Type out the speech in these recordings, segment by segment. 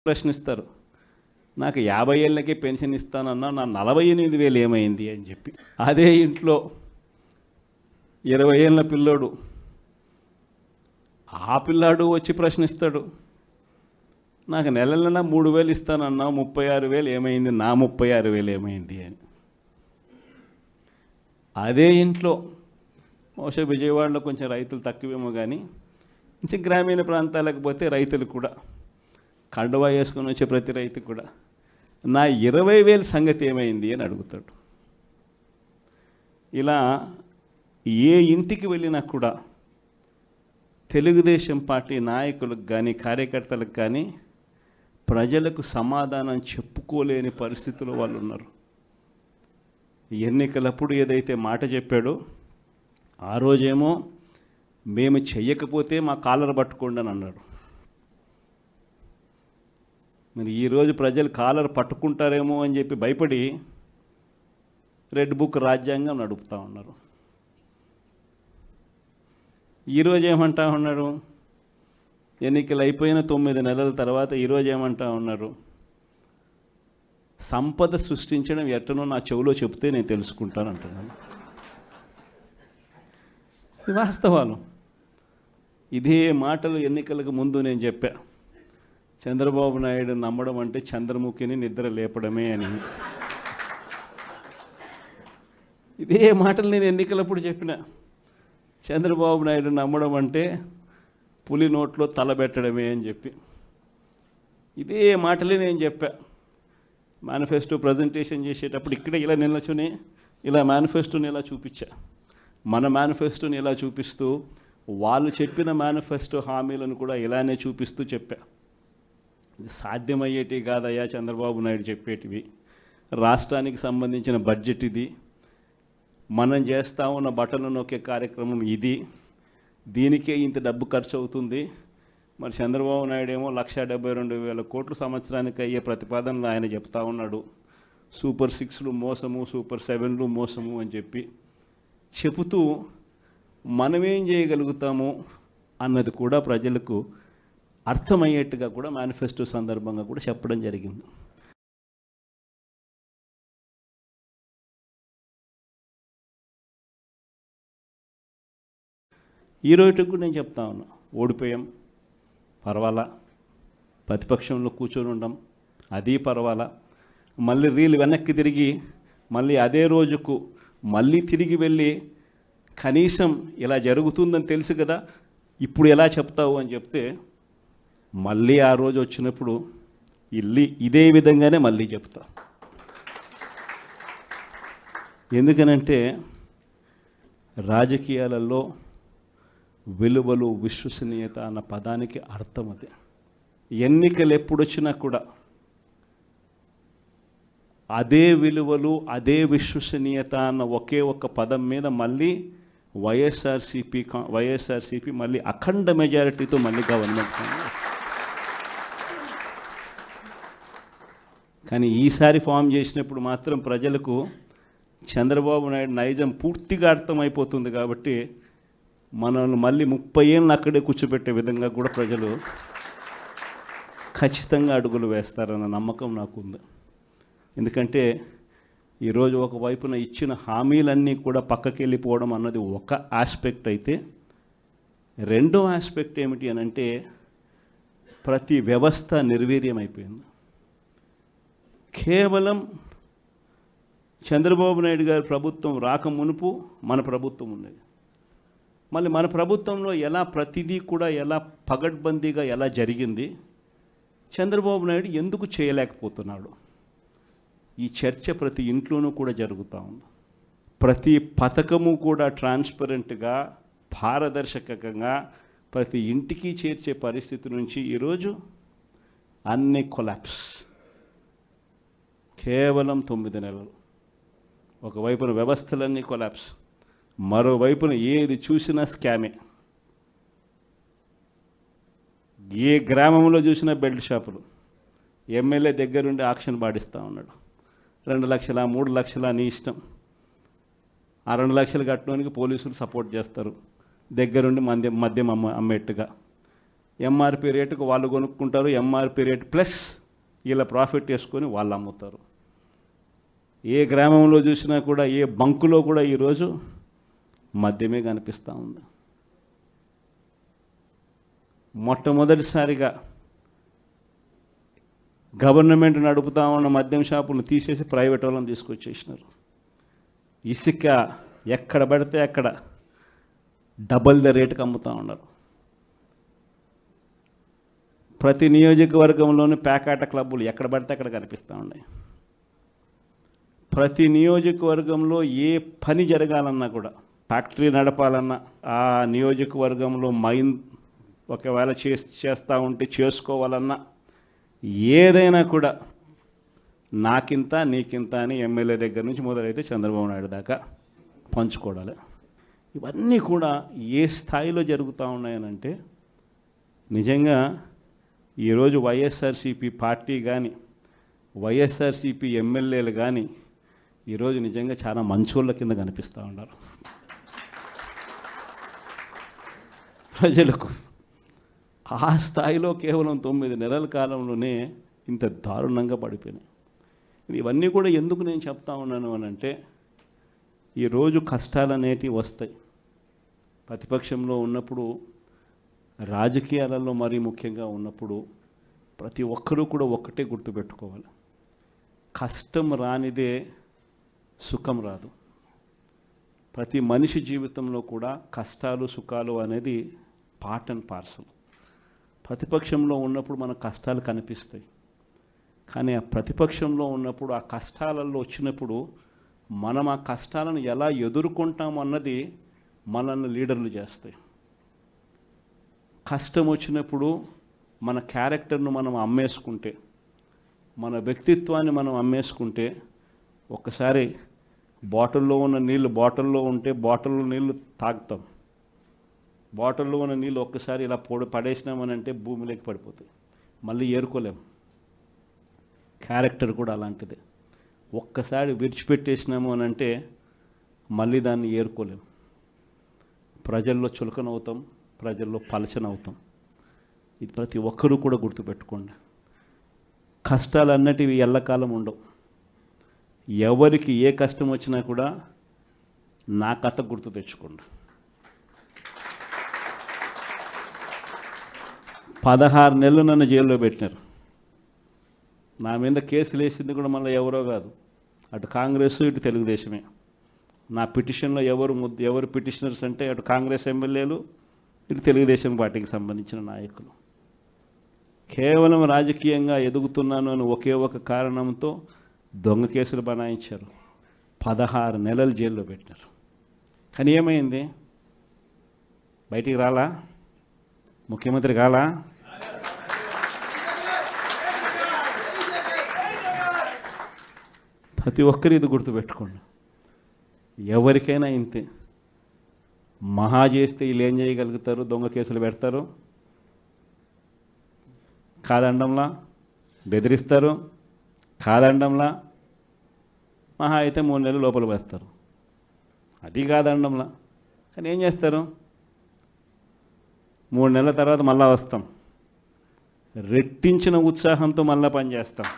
ప్రశ్నిస్తారు. నాకు 50 ఏళ్ళకే పెన్షన్ ఇస్తానన్నా నా 48,000 ఏమైంది అని చెప్పి. అదే ఇంట్లో 20 ఏళ్ళ పిల్లోడు, ఆ పిల్లాడు వచ్చి ప్రశ్నిస్తాడు, నాకు నెల నెల 3,000 ఇస్తానన్నా 36,000 ఏమైంది, నా 36,000 ఏమైంది అని. అదే ఇంట్లో బహుశా విజయవాడలో కొంచెం రైతులు తక్కువేమో కానీ కొంచెం గ్రామీణ ప్రాంతాలకు పోతే రైతులు కూడా కండువా వేసుకొని వచ్చే ప్రతి రైతు కూడా నా 20,000 సంగతి ఏమైంది అని అడుగుతాడు. ఇలా ఏ ఇంటికి వెళ్ళినా కూడా తెలుగుదేశం పార్టీ నాయకులకు కానీ కార్యకర్తలకు కానీ ప్రజలకు సమాధానం చెప్పుకోలేని పరిస్థితుల్లో వాళ్ళు ఉన్నారు. ఎన్నికలప్పుడు ఏదైతే మాట చెప్పాడో ఆ రోజేమో మేము చెయ్యకపోతే మా కాలర్ పట్టుకోండి అని అన్నాడు. మరి ఈరోజు ప్రజలు కాలర్ పట్టుకుంటారేమో అని చెప్పి భయపడి రెడ్ బుక్ రాజ్యాంగం నడుపుతూ ఉన్నారు. ఈరోజు ఏమంటా ఉన్నారు, ఎన్నికలు అయిపోయిన 9 నెలల తర్వాత ఈరోజు ఏమంటా ఉన్నారు, సంపద సృష్టించడం ఎట్టనో నా చెవిలో చెప్తే నేను తెలుసుకుంటాను అంటున్నాను. ఇది వాస్తవాలు. ఇదే మాటలు ఎన్నికలకు ముందు నేను చెప్పా, చంద్రబాబు నాయుడు నమ్మడం అంటే చంద్రముఖిని నిద్ర లేపడమే అని. ఇదే మాటలు నేను ఎన్నికలప్పుడు చెప్పిన, చంద్రబాబు నాయుడు నమ్మడం అంటే పులి నోట్లో తలబెట్టడమే అని చెప్పి. ఇదే మాటలే నేను చెప్పా మేనిఫెస్టో ప్రజెంటేషన్ చేసేటప్పుడు. ఇక్కడ ఇలా నిల్చుని ఇలా మేనిఫెస్టోని ఇలా చూపించా. మన మేనిఫెస్టోని ఇలా చూపిస్తూ వాళ్ళు చెప్పిన మేనిఫెస్టో హామీలను కూడా ఇలానే చూపిస్తూ చెప్పా. ఇది సాధ్యమయ్యేటివి కాదయ్యా చంద్రబాబు నాయుడు చెప్పేటివి. రాష్ట్రానికి సంబంధించిన బడ్జెట్ ఇది, మనం చేస్తూ ఉన్న బటన్లు నొక్కే కార్యక్రమం ఇది, దీనికే ఇంత డబ్బు ఖర్చు అవుతుంది. మరి చంద్రబాబు నాయుడు ఏమో 172,000 కోట్లు సంవత్సరానికి అయ్యే ప్రతిపాదనలు ఆయన చెప్తా ఉన్నాడు. సూపర్ 6లు మోసము, సూపర్ 7లు మోసము అని చెప్పి చెబుతూ మనమేం చేయగలుగుతాము అన్నది కూడా ప్రజలకు అర్థమయ్యేట్టుగా కూడా మేనిఫెస్టో సందర్భంగా కూడా చెప్పడం జరిగింది. ఈ రోజుకి కూడా నేను చెప్తా ఉన్నా, ఓడిపోయాం పర్వాలా, ప్రతిపక్షంలో కూర్చొని ఉండం అది పర్వాలా, మళ్ళీ రీలు వెనక్కి తిరిగి మళ్ళీ అదే రోజుకు మళ్ళీ తిరిగి వెళ్ళి కనీసం ఇలా జరుగుతుందని తెలుసు కదా ఇప్పుడు ఎలా చెప్తావు అని చెప్తే మళ్ళీ ఆ రోజు వచ్చినప్పుడు ఇదే విధంగానే మళ్ళీ చెప్తా. ఎందుకనంటే రాజకీయాలలో విలువలు, విశ్వసనీయత అన్న పదానికి అర్థం అది. ఎన్నికలు ఎప్పుడొచ్చినా కూడా అదే విలువలు, అదే విశ్వసనీయత అన్న ఒకే ఒక్క పదం మీద మళ్ళీ వైఎస్ఆర్సీపీ మళ్ళీ అఖండ మెజారిటీతో మళ్ళీ గవర్నమెంట్. కానీ ఈసారి ఫామ్ చేసినప్పుడు మాత్రం ప్రజలకు చంద్రబాబు నాయుడు నైజం పూర్తిగా అర్థమైపోతుంది. కాబట్టి మనల్ని మళ్ళీ 30 ఏళ్ళు అక్కడే కూర్చోబెట్టే విధంగా కూడా ప్రజలు ఖచ్చితంగా అడుగులు వేస్తారన్న నమ్మకం నాకుంది. ఎందుకంటే ఈరోజు ఒకవైపున ఇచ్చిన హామీలన్నీ కూడా పక్కకి వెళ్ళిపోవడం అన్నది ఒక ఆస్పెక్ట్ అయితే, రెండో ఆస్పెక్ట్ ఏమిటి అని అంటే ప్రతి వ్యవస్థ నిర్వీర్యం అయిపోయింది. కేవలం చంద్రబాబు నాయుడు గారి ప్రభుత్వం రాక మునుపు మన ప్రభుత్వం ఉండేది. మళ్ళీ మన ప్రభుత్వంలో ఎలా ప్రతిదీ కూడా ఎలా పగడ్బందీగా ఎలా జరిగింది, చంద్రబాబు నాయుడు ఎందుకు చేయలేకపోతున్నాడు, ఈ చర్చ ప్రతి ఇంట్లోనూ కూడా జరుగుతూ ఉంది. ప్రతి పథకము కూడా ట్రాన్స్పరెంట్గా, పారదర్శకంగా ప్రతి ఇంటికి చేర్చే పరిస్థితి నుంచి ఈరోజు అన్ని కొలాప్స్. కేవలం 9 నెలలు. ఒకవైపున వ్యవస్థలన్నీ కొలాప్స్, మరోవైపున ఏది చూసినా స్కామే. ఏ గ్రామంలో చూసినా బెల్ట్ షాపులు. ఎమ్మెల్యే దగ్గరుండి ఆక్షన్ పాడిస్తూ ఉన్నాడు. 2 లక్షల 3 లక్షల నీ ఇష్టం. ఆ 2 లక్షలు కట్టడానికి పోలీసులు సపోర్ట్ చేస్తారు, దగ్గరుండి మద్యం అమ్మేట్టుగా. ఎంఆర్పి రేటుకు వాళ్ళు కొనుక్కుంటారు, ఎంఆర్పి రేటు ప్లస్ వీళ్ళ ప్రాఫిట్ వేసుకొని వాళ్ళు అమ్ముతారు. ఏ గ్రామంలో చూసినా కూడా, ఏ బంకులో కూడా ఈరోజు మద్యమే కనిపిస్తూ ఉంది. మొట్టమొదటిసారిగా గవర్నమెంట్ నడుపుతా ఉన్న మద్యం షాపులను తీసేసి ప్రైవేట్ వాళ్ళని తీసుకొచ్చేసినారు. ఇసుక ఎక్కడ పడితే అక్కడ డబల్ ద రేటుకి అమ్ముతూ ఉన్నారు. ప్రతి నియోజకవర్గంలోని పేకాట క్లబ్బులు ఎక్కడ పడితే అక్కడ కనిపిస్తూ ఉన్నాయి. ప్రతి నియోజకవర్గంలో ఏ పని జరగాలన్నా కూడా, ఫ్యాక్టరీ నడపాలన్నా, ఆ నియోజకవర్గంలో మైన్ ఒకవేళ చేస్తూ ఉంటే చేసుకోవాలన్నా, ఏదైనా కూడా నాకింత నీకింత అని ఎమ్మెల్యే దగ్గర నుంచి మొదలైతే చంద్రబాబు నాయుడు దాకా పంచుకోవడాలి. ఇవన్నీ కూడా ఏ స్థాయిలో జరుగుతూ ఉన్నాయనంటే, నిజంగా ఈరోజు వైఎస్ఆర్సీపీ పార్టీ కానీ, వైఎస్ఆర్సీపీ ఎమ్మెల్యేలు కానీ ఈరోజు నిజంగా చాలా మంచోళ్ళ కింద కనిపిస్తూ ఉన్నారు. ప్రజలకు ఆ స్థాయిలో కేవలం 9 నెలల కాలంలోనే ఇంత దారుణంగా పడిపోయినాయి. ఇవన్నీ కూడా ఎందుకు నేను చెప్తా ఉన్నాను అని అంటే, ఈరోజు కష్టాలు అనేటివి వస్తాయి. ప్రతిపక్షంలో ఉన్నప్పుడు, రాజకీయాలలో మరీ ముఖ్యంగా ఉన్నప్పుడు ప్రతి ఒక్కరూ కూడా ఒక్కటే గుర్తుపెట్టుకోవాలి, కష్టం రానిదే సుఖం రాదు. ప్రతి మనిషి జీవితంలో కూడా కష్టాలు సుఖాలు అనేది పార్ట్ అండ్ పార్సల్. ప్రతిపక్షంలో ఉన్నప్పుడు మన కష్టాలు కనిపిస్తాయి, కానీ ఆ ప్రతిపక్షంలో ఉన్నప్పుడు, ఆ కష్టాలలో వచ్చినప్పుడు మనం ఆ కష్టాలను ఎలా ఎదుర్కొంటాం అన్నది మనల్ని లీడర్లు చేస్తాయి. కష్టం వచ్చినప్పుడు మన క్యారెక్టర్ను మనం అమ్మేసుకుంటే, మన వ్యక్తిత్వాన్ని మనం అమ్మేసుకుంటే, ఒక్కసారి బాటిల్లో ఉన్న నీళ్ళు బాటిల్లో ఉంటే బాటిల్లో నీళ్ళు తాగుతాం. బాటిల్లో ఉన్న నీళ్ళు ఒక్కసారి ఇలా పడేసినామనంటే భూమిలోకి పడిపోతాయి, మళ్ళీ ఏరుకోలేం. క్యారెక్టర్ కూడా అలాంటిదే. ఒక్కసారి విడిచిపెట్టేసినాము అని అంటే మళ్ళీ దాన్ని ఏరుకోలేం. ప్రజల్లో చులకనవుతాం, ప్రజల్లో పలచనవుతాం. ఇది ప్రతి ఒక్కరూ కూడా గుర్తుపెట్టుకోండి. కష్టాలు అన్నటివి ఎల్లకాలం ఉండవు. ఎవరికి ఏ కష్టం వచ్చినా కూడా నా కథ గుర్తు తెచ్చుకోండి. 16 నెలలు నన్ను జైల్లో పెట్టినారు. నా మీద కేసులు వేసింది కూడా మళ్ళీ ఎవరో కాదు, అటు కాంగ్రెస్ ఇటు తెలుగుదేశమే. నా పిటిషన్లో ఎవరు పిటిషనర్స్ అంటే అటు కాంగ్రెస్ ఎమ్మెల్యేలు, ఇటు తెలుగుదేశం పార్టీకి సంబంధించిన నాయకులు. కేవలం రాజకీయంగా ఎదుగుతున్నాను అని ఒకే ఒక కారణంతో దొంగ కేసులు బనాయించారు. 16 నెలలు జైల్లో పెట్టినారు. కానీ ఏమైంది? బయటికి రాలా? ముఖ్యమంత్రి కాలా? ప్రతి ఒక్కరు ఇది గుర్తుపెట్టుకోండి. ఎవరికైనా ఇంతే. మహా చేస్తే వీళ్ళు ఏం చేయగలుగుతారు? దొంగ కేసులు పెడతారు, కాదండంలా బెదిరిస్తారు, కాదండంలా మహా అయితే 3 నెలలు లోపల వేస్తారు, అది కాదండంలా. కానీ ఏం చేస్తారు? 3 నెలల తర్వాత మళ్ళా వస్తాం, రెట్టించిన ఉత్సాహంతో మళ్ళా పనిచేస్తాం.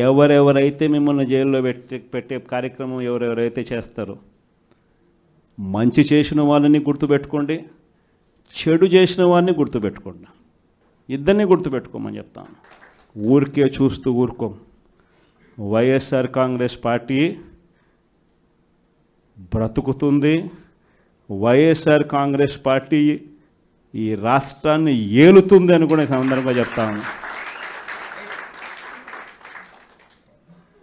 ఎవరెవరైతే మిమ్మల్ని జైల్లో పెట్టే కార్యక్రమం ఎవరెవరైతే చేస్తారో, మంచి చేసిన వాళ్ళని గుర్తుపెట్టుకోండి, చెడు చేసిన వాడిని గుర్తుపెట్టుకోండి. ఇద్దరిని గుర్తుపెట్టుకోమని చెప్తాను. ఊరికే చూస్తూ ఊరుకోం. వైఎస్ఆర్ కాంగ్రెస్ పార్టీ బ్రతుకుతుంది. వైఎస్ఆర్ కాంగ్రెస్ పార్టీ ఈ రాష్ట్రాన్ని ఏలుతుంది అని కూడా ఈ సందర్భంగా చెప్తాను.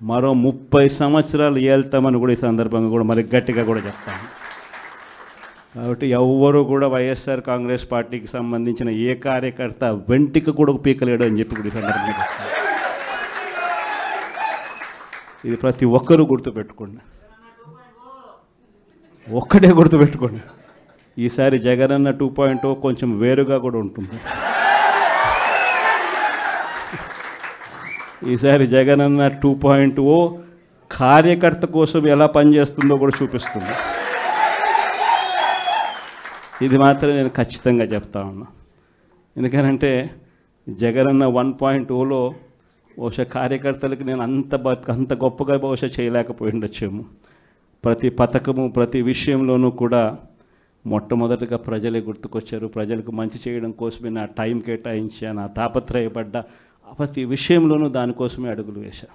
మరో 30 సంవత్సరాలు ఏళ్తామని కూడా ఈ సందర్భంగా కూడా మరి గట్టిగా కూడా చెప్తాను. కాబట్టి ఎవ్వరూ కూడా వైఎస్ఆర్ కాంగ్రెస్ పార్టీకి సంబంధించిన ఏ కార్యకర్త వెంటికి కూడా పీకలేడు అని చెప్పి కూడా ఈ సందర్భంగా చెప్తాను. ఇది ప్రతి ఒక్కరూ గుర్తుపెట్టుకోండి. ఒక్కటే గుర్తుపెట్టుకోండి, ఈసారి జగనన్న 2.0 కొంచెం వేరుగా కూడా ఉంటుంది. ఈసారి జగనన్న 2.0 కార్యకర్త కోసం ఎలా పనిచేస్తుందో కూడా చూపిస్తుంది. ఇది మాత్రం నేను ఖచ్చితంగా చెప్తా ఉన్నా. ఎందుకనంటే జగనన్న 1.0లో బహుశా కార్యకర్తలకు నేను అంత గొప్పగా బహుశా చేయలేకపోయి ఉండొచ్చేమో. ప్రతి పథకము ప్రతి విషయంలోనూ కూడా మొట్టమొదటిగా ప్రజలే గుర్తుకొచ్చారు. ప్రజలకు మంచి చేయడం కోసమే నా టైం కేటాయించా, నా తాపత్రయపడ్డా, ప్రతి విషయంలోనూ దానికోసమే అడుగులు వేశా.